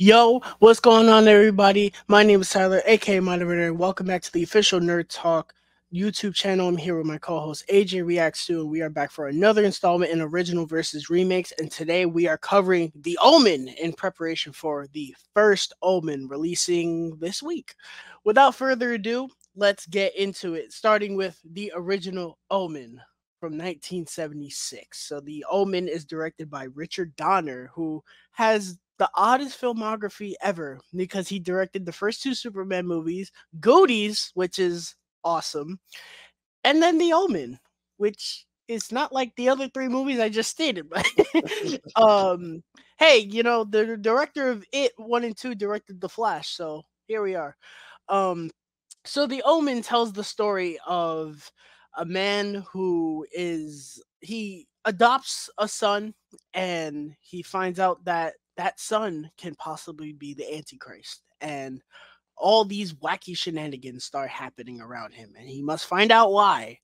Yo, what's going on, everybody? My name is Tyler, aka Moderator, and welcome back to the official Nerd Talk YouTube channel. I'm here with my co-host AJ Reacts to, and we are back for another installment in original versus remakes. And today we are covering The Omen in preparation for the first Omen releasing this week. Without further ado, let's get into it. Starting with the original Omen from 1976. So The Omen is directed by Richard Donner, who has the oddest filmography ever because he directed the first two Superman movies, Goonies, which is awesome, and then The Omen, which is not like the other three movies I just stated. But um, hey, the director of It 1 and 2 directed The Flash, so here we are. Um, so The Omen tells the story of a man who he adopts a son, and he finds out that that son can possibly be the Antichrist, and all these wacky shenanigans start happening around him, and he must find out why,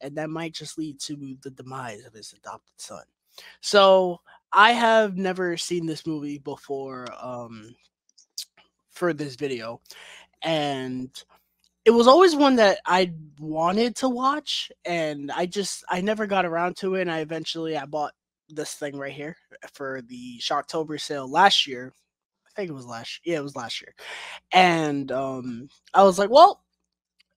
and that might just lead to the demise of his adopted son. So I have never seen this movie before for this video, and it was always one that I wanted to watch, and I never got around to it. And I bought this thing right here for the Shocktober sale last year. I think it was yeah, it was last year. And I was like, well,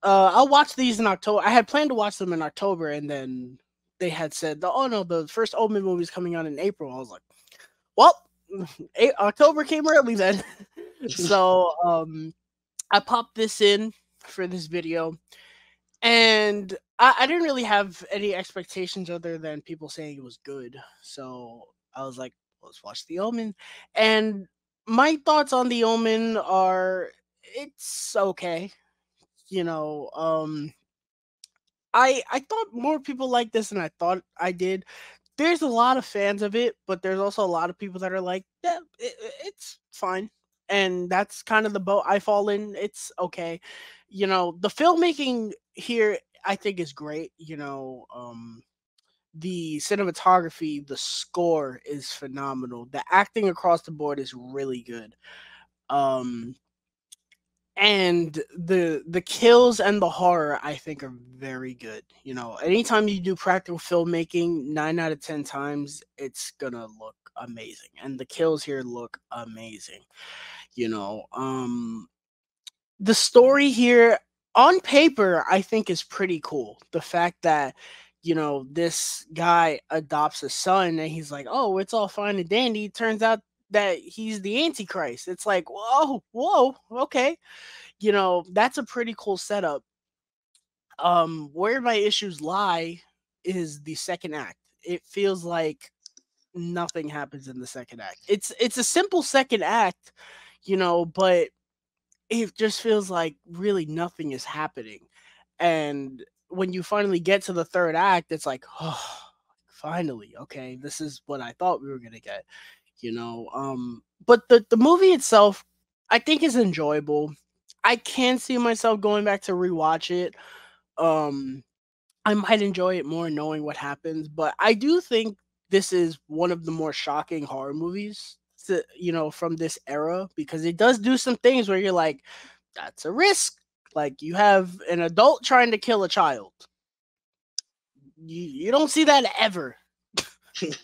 I'll watch these in October. I had planned to watch them in October, and then they had said, oh no, the first Omen movie is coming out in April. I was like, well, October came early then. So I popped this in for this video, and I didn't really have any expectations other than people saying it was good. So I was like, let's watch The Omen. And my thoughts on The Omen are it's okay. You know, I thought more people like this than I thought I did. There's a lot of fans of it, but there's also a lot of people that are like, yeah, it's fine. And that's kind of the boat I fall in. It's okay. The filmmaking here I think is great. The cinematography, the score is phenomenal. The acting across the board is really good. Um and the kills and the horror I think are very good. Anytime you do practical filmmaking, 9 out of 10 times it's gonna look amazing, and the kills here look amazing. you know um the story here on paper I think is pretty cool. The fact that this guy adopts a son, and he's like, oh, it's all fine and dandy. Turns out that he's the Antichrist. It's like, whoa, okay. That's a pretty cool setup. Where my issues lie is the second act. It feels like nothing happens in the second act. It's a simple second act, but it just feels like really nothing is happening. And when you finally get to the third act, it's like, oh, finally, okay, this is what I thought we were gonna get. But the movie itself, I think, is enjoyable. I can see myself going back to rewatch it. Um, I might enjoy it more knowing what happens, but I do think this is one of the more shocking horror movies from this era, because it does do some things where you're like, that's a risk. Like, you have an adult trying to kill a child. You don't see that ever.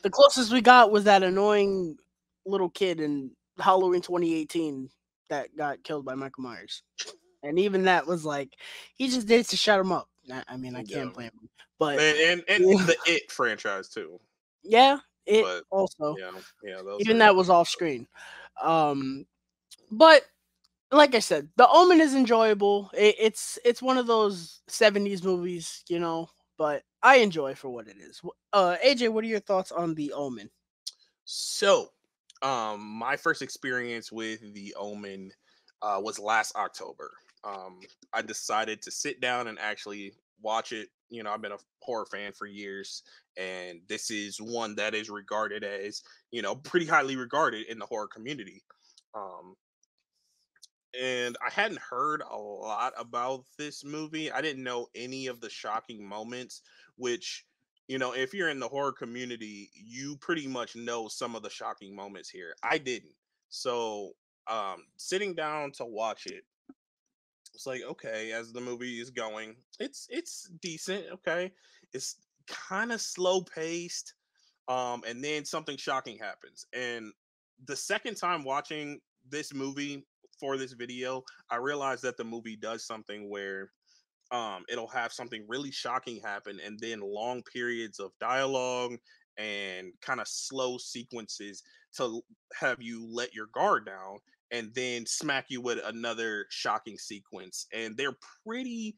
The closest we got was that annoying little kid in Halloween 2018 that got killed by Michael Myers. And even that was like, he just did it to shut him up. I mean, I Yeah, can't blame him. But and yeah, the It franchise too. yeah, it But also, yeah, those even are that was off screen. Um, but like I said, The Omen is enjoyable. It's one of those 70s movies, but I enjoy for what it is. AJ, what are your thoughts on The Omen? so. My first experience with The Omen was last October. I decided to sit down and actually watch it. I've been a horror fan for years, and this is one that is regarded as pretty highly regarded in the horror community. Um, and I hadn't heard a lot about this movie. I didn't know any of the shocking moments, which, if you're in the horror community, you pretty much know some of the shocking moments here. I didn't. So sitting down to watch it, it's like, okay, as the movie is going, it's decent. Okay, it's kind of slow paced. And then something shocking happens. And the second time watching this movie for this video, I realized that the movie does something where it'll have something really shocking happen, and then long periods of dialogue and kind of slow sequences to have you let your guard down, and then smack you with another shocking sequence. And they're pretty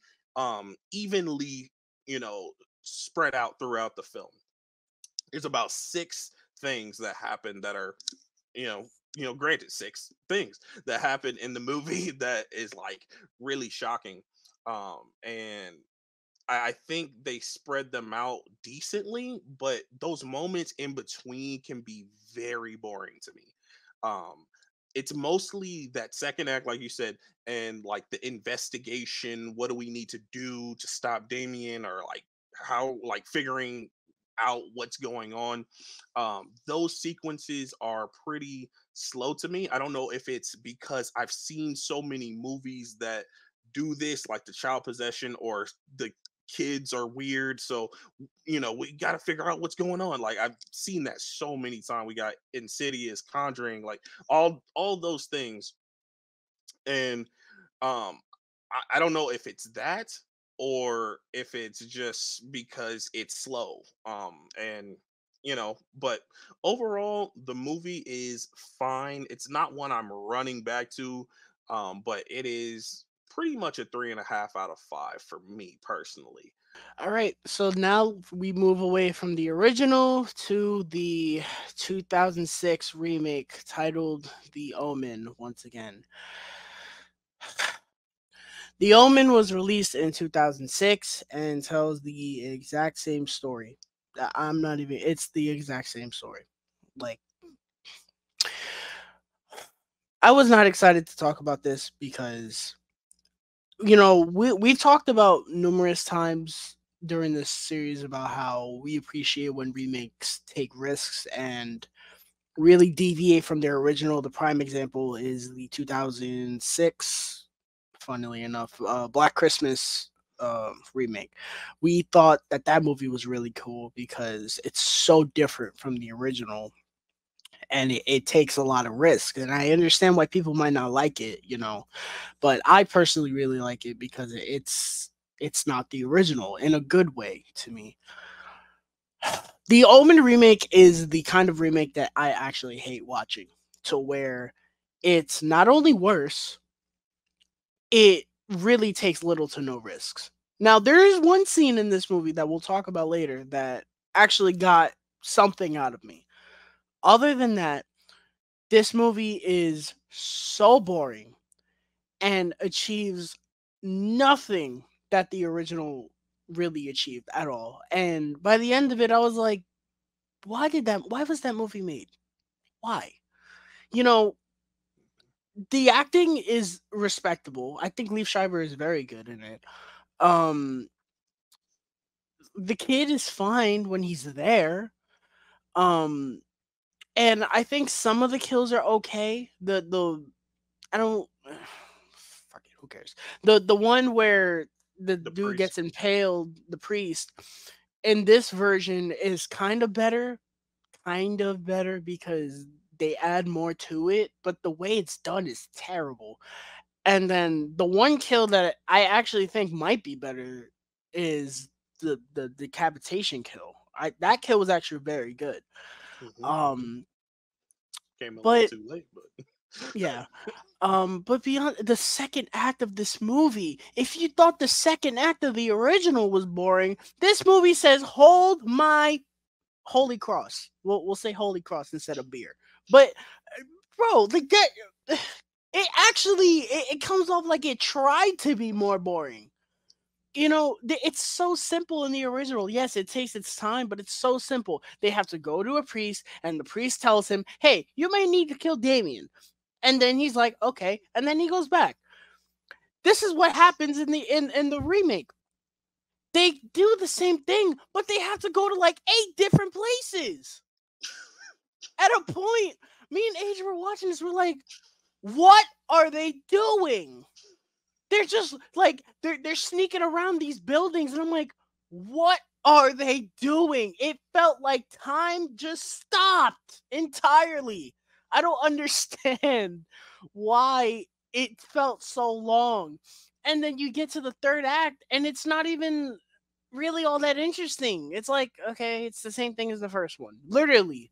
evenly, you know, spread out throughout the film. There's about six things that happen that are, granted, six things that happen in the movie that is like really shocking. And I think they spread them out decently, but those moments in between can be very boring to me. Um, it's mostly that second act, like you said, and like the investigation. What do we need to do to stop Damien, or like how, like figuring out what's going on. Those sequences are pretty slow to me. I don't know if it's because I've seen so many movies that do this, like the child possession, or the kids are weird, so we got to figure out what's going on. Like, I've seen that so many times. We got Insidious, Conjuring, like all those things. And I don't know if it's that, or if it's just because it's slow. And but overall the movie is fine. It's not one I'm running back to, but it is pretty much a 3.5 out of 5 for me personally. All right, so now we move away from the original to the 2006 remake titled The Omen once again. The Omen was released in 2006 and tells the exact same story. I'm not even, it's the exact same story. Like, I was not excited to talk about this because, we've talked about numerous times during this series about how we appreciate when remakes take risks and really deviate from their original. The prime example is the 2006, funnily enough, Black Christmas remake. We thought that that movie was really cool because it's so different from the original, and it takes a lot of risk. And I understand why people might not like it, but I personally really like it because it's not the original in a good way to me. The Omen remake is the kind of remake that I actually hate watching, to where it's not only worse, it really takes little to no risks. Now, there is one scene in this movie that we'll talk about later that actually got something out of me. Other than that, this movie is so boring and achieves nothing that the original really achieved at all. And by the end of it, I was like, why was that movie made? Why? You know, the acting is respectable. I think Leaf Schreiber is very good in it. Um the kid is fine when he's there. Um and I think some of the kills are okay. The I don't fuck it, who cares? The one where the The dude priest. gets impaled, the priest, in this version is kind of better because they add more to it, but the way it's done is terrible. And then the one kill that I actually think might be better is the decapitation kill. That kill was actually very good. Hmm. Um, Came a little but too late, but yeah. But beyond the second act of this movie, if you thought the second act of the original was boring, this movie says, "Hold my holy cross." We'll say holy cross instead of beer. But bro, like that, it actually it comes off like it tried to be more boring. It's so simple in the original. Yes, it takes its time, but it's so simple. They have to go to a priest, and the priest tells him, "Hey, you may need to kill Damien." And then he's like, "Okay," and then he goes back. This is what happens in the remake. They do the same thing, but they have to go to like 8 different places. At a point, me and Age were watching this. We're like, What are they doing? They're just like they're sneaking around these buildings, and I'm like, what are they doing? It felt like time just stopped entirely. I don't understand why it felt so long. And then you get to the third act and it's not even really all that interesting. It's like, okay, it's the same thing as the first one. Literally,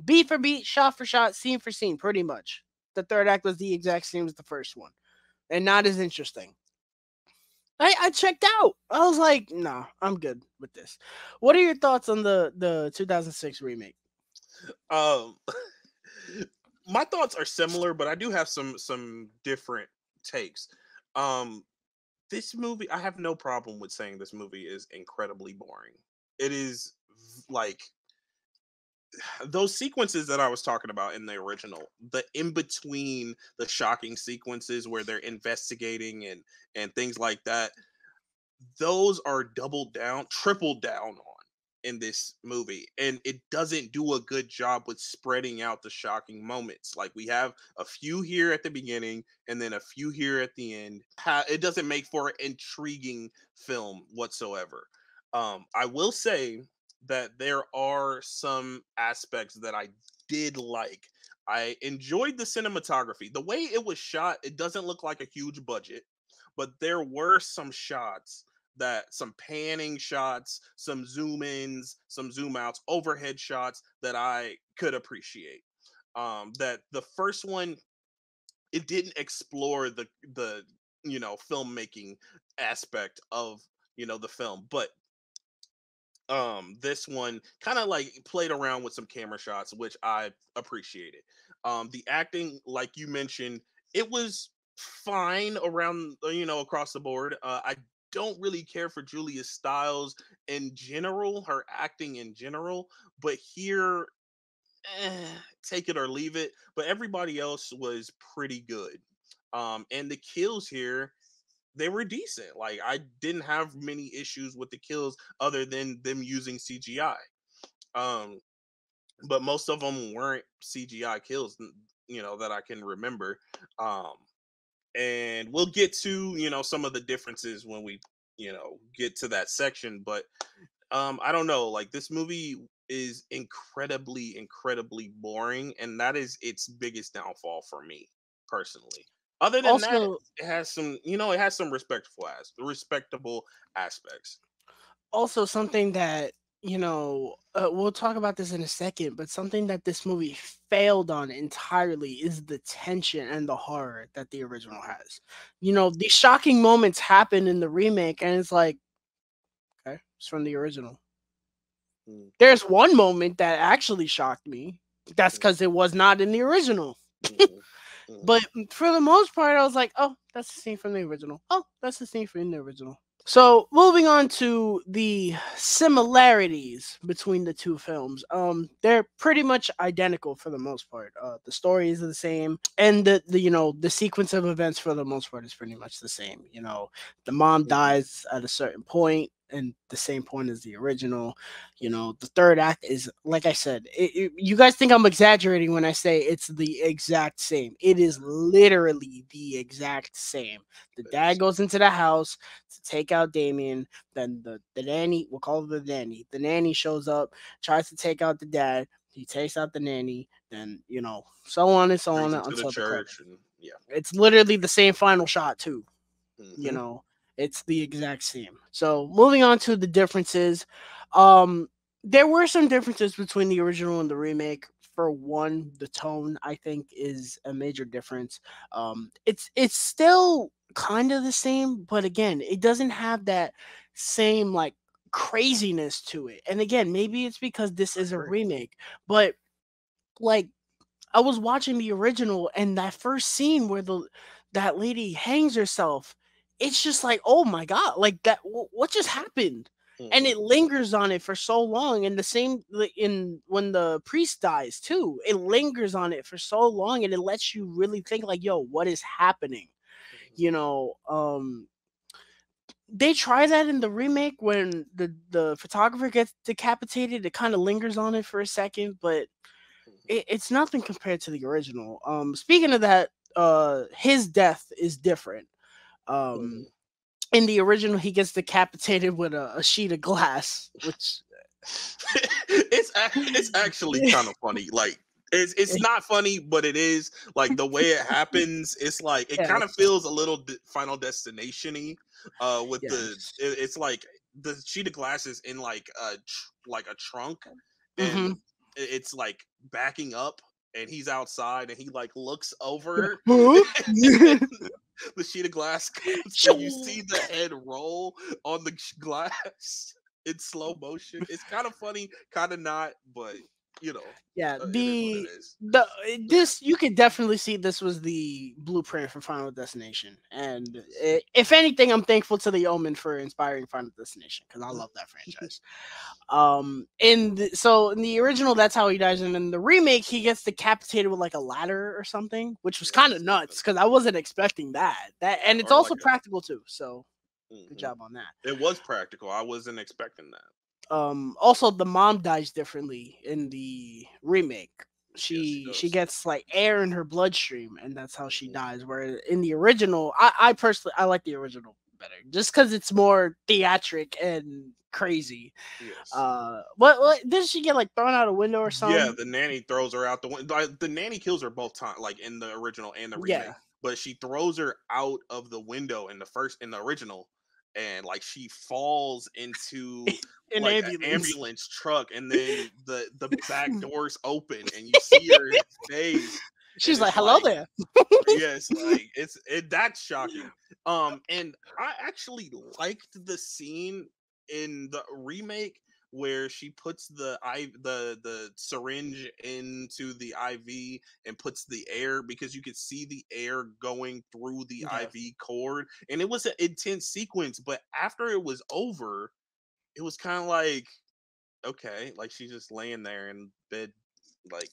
beat for beat, shot for shot, scene for scene, pretty much. The third act was the exact same as the first one and not as interesting. I checked out. I was like, nah, I'm good with this. What are your thoughts on the 2006 remake? Um, my thoughts are similar, but I do have some different takes. Um, this movie, I have no problem with saying this movie is incredibly boring. It is like those sequences that I was talking about in the original, the in between the shocking sequences where they're investigating and things like that, those are doubled down, tripled down on in this movie, and it doesn't do a good job with spreading out the shocking moments. Like we have a few here at the beginning and then a few here at the end. It doesn't make for an intriguing film whatsoever. I will say that there are some aspects that I did like. I enjoyed the cinematography. The way it was shot, it doesn't look like a huge budget, but there were some shots, that some panning shots, some zoom ins, some zoom outs, overhead shots that I could appreciate. That the first one, it didn't explore the filmmaking aspect of the film, but this one kind of like played around with some camera shots, which I appreciated. The acting, like you mentioned, it was fine around across the board. I don't really care for Julia Stiles in general, her acting in general, but here, take it or leave it. But everybody else was pretty good. And the kills here, they were decent. Like I didn't have many issues with the kills other than them using CGI. Um, but most of them weren't CGI kills, that I can remember. Um, and we'll get to some of the differences when we get to that section. But I don't know. Like this movie is incredibly boring, and that is its biggest downfall for me personally. Other than that, Also, it has some respectable aspects. something that we'll talk about this in a second, but something that this movie failed on entirely is the tension and the horror that the original Mhm, has. The shocking moments happen in the remake, and it's like, okay, it's from the original. mhm, There's one moment that actually shocked me. That's because it was not in the original. mhm, mhm, But for the most part, I was like, oh, that's the scene from the original. Oh, that's the scene from the original. So moving on to the similarities between the two films, they're pretty much identical for the most part. The story is the same, and the sequence of events for the most part is pretty much the same. The mom mhm, dies at a certain point, and the same point as the original. The third act is, like I said, you guys think I'm exaggerating when I say it's the exact same. It is literally the exact same. The it dad is. goes into the house to take out Damien. Then the nanny, we'll call her the nanny. The nanny shows up, tries to take out the dad. He takes out the nanny. Then so on and so Brings on him to the until the credit. church, and yeah. It's literally the same final shot too. you Hmm. know it's the exact same. So moving on to the differences, um there were some differences between the original and the remake. For one, the tone, I think, is a major difference. It's still kind of the same, but again, it doesn't have that same like craziness to it. And again, maybe it's because this I is a agree. remake, but like, I was watching the original, and that first scene where the that lady hangs herself, it's just like, oh my god, like that. What just happened? And Hmm. it lingers on it for so long. And the same in when the priest dies too, it lingers on it for so long, and it lets you really think like, yo, what is happening? You know, they try that in the remake when the photographer gets decapitated. It kind of lingers on it for a second, but it's nothing compared to the original. Speaking of that, his death is different. Um, Mhm. in the original, he gets decapitated with a sheet of glass, which It's actually kind of funny. Like it's not funny, but it is like the way it happens. It's like it kind of yes, feels a little Final Destination-y. With yes. it's like the sheet of glass is in like like a trunk, and Mm-hmm. it's like backing up, and he's outside, and he like looks over, Huh? and then the sheet of glass comes, and you see the head roll on the glass in slow motion. It's kind of funny, kind of not, but you know, Yeah, it is what it is. the this you could definitely see this was the blueprint for Final Destination, and if anything, I'm thankful to the Omen for inspiring Final Destination because I love that franchise. So in the original, that's how he dies, and in the remake, he gets decapitated with like a ladder or something, which was Yeah, kind of nuts because I wasn't expecting that. yeah, And it's or also like a. practical too. So good Mhm. job on that. It was practical. I wasn't expecting that. Also the mom dies differently in the remake. Yes, she She does. gets like air in her bloodstream, and that's how she Hmm. dies. Where in the original, I personally I like the original better just because it's more theatric and crazy. Yes. What did she get like thrown out a window or Yeah, something? the nanny throws her out the window. Like, the nanny kills her both times, like in the original and the remake. Yeah, But she throws her out of the window in the original, and like she falls into an like an ambulance. ambulance truck, and then the back doors open, and you see her face, and She's like, it's "Hello like, there." yes, like that's shocking. And I actually liked the scene in the remake where she puts the syringe into the IV and puts the air, because you could see the air going through the Yeah. IV cord, and it was an intense sequence. But after it was over, it was kind of like, okay, like she's just laying there in bed, like,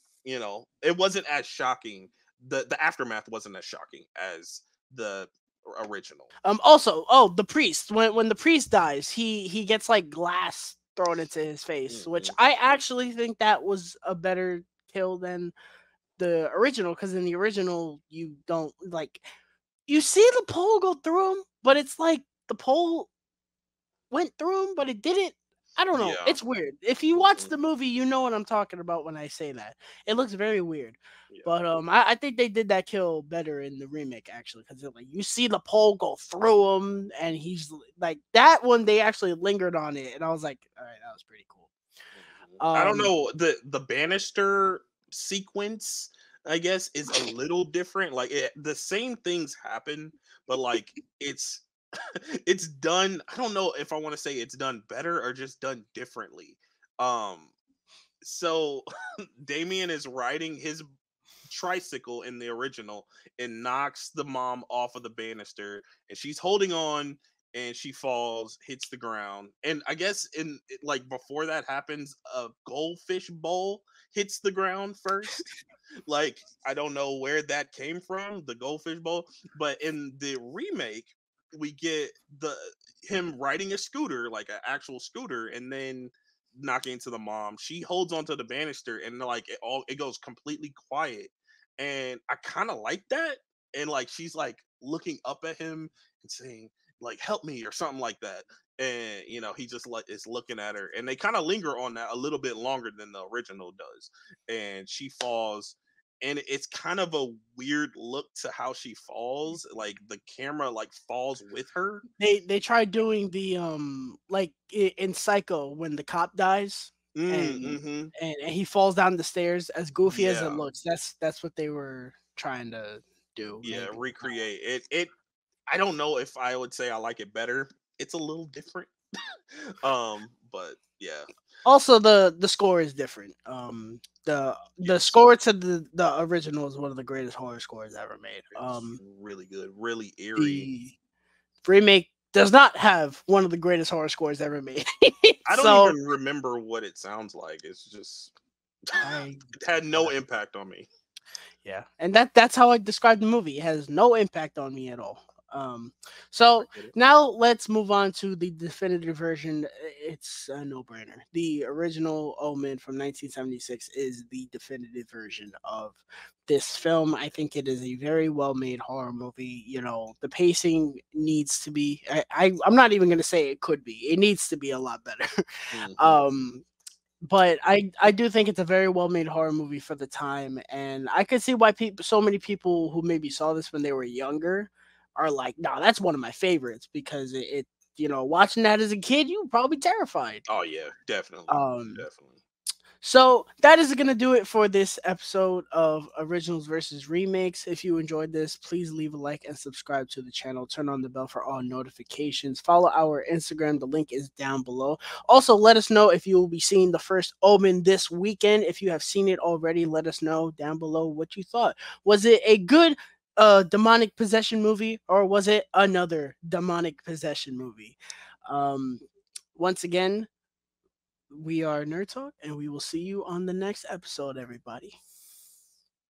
it wasn't as shocking. The aftermath wasn't as shocking as the original. Also, the priest. When the priest dies, he gets like glass thrown into his face, which Hmm. I actually think that was a better kill than the original. Because in the original, you don't like you see the pole go through him, but it's like the pole went through him, but it didn't. I don't know. Yeah. It's weird. If you watch Hmm. the movie, you know what I'm talking about when I say that. It looks very weird. Yeah. But I think they did that kill better in the remake actually, because like you see the pole go through him, and he's like that one. They actually lingered on it, and I was like, all right, that was pretty cool. I don't Um, know, the banister sequence, I guess, is a little different. Like, the same things happen, but like it's it's done. I don't know if I want to say it's done better or just done differently. Um, so Damien is riding his tricycle in the original and knocks the mom off of the banister, and she's holding on, and she falls, hits the ground, and I guess like before that happens, a goldfish bowl hits the ground first. Like, I don't know where that came from, the goldfish bowl, but in the remake we get the him riding a scooter, like an actual scooter, and then knocking into the mom. She holds onto the banister, and like it goes completely quiet, and I kind of like that. And like she's like looking up at him and saying like, "Help me" or something like that. And he just like is looking at her, and they kind of linger on that a little bit longer than the original does. And she falls, and it's kind of a weird look to how she falls. Like the camera like falls with her. they tried doing the like in Psycho when the cop dies and Mm-hmm. and he falls down the stairs. As goofy as it Yeah, looks, that's what they were trying to do. yeah, Like recreate it. I don't know if I would say I like it better. It's a little different. But yeah, also the score is different. The yes, score to the original is one of the greatest horror scores ever made. it's really good, really eerie. The remake does not have one of the greatest horror scores ever made. I don't So even remember what it sounds like. It's just I it had no impact on me. yeah, and that's how I describe the movie. It has no impact on me at all. Um, I so get it. now let's move on to the definitive version. It's a no-brainer. The original Omen from 1976 is the definitive version of this film. I think it is a very well-made horror movie. You know, the pacing needs to be. I'm not even going to say it could be. It needs to be a lot better. Hmm. um, but I do think it's a very well made horror movie for the time, and I could see why people so many people who maybe saw this when they were younger are like, "No, that's one of my favorites," because it you know, watching that as a kid, you were probably terrified. Oh yeah, definitely, Um, definitely. so that is going to do it for this episode of Originals versus Remakes. If you enjoyed this, please leave a like and subscribe to the channel. Turn on the bell for all notifications. Follow our Instagram. The link is down below. Also, let us know if you will be seeing the first Omen this weekend. If you have seen it already, let us know down below what you thought. Was it a good demonic possession movie, or was it another demonic possession movie? Um, Once again, we are Nerd Talk, and we will see you on the next episode, everybody.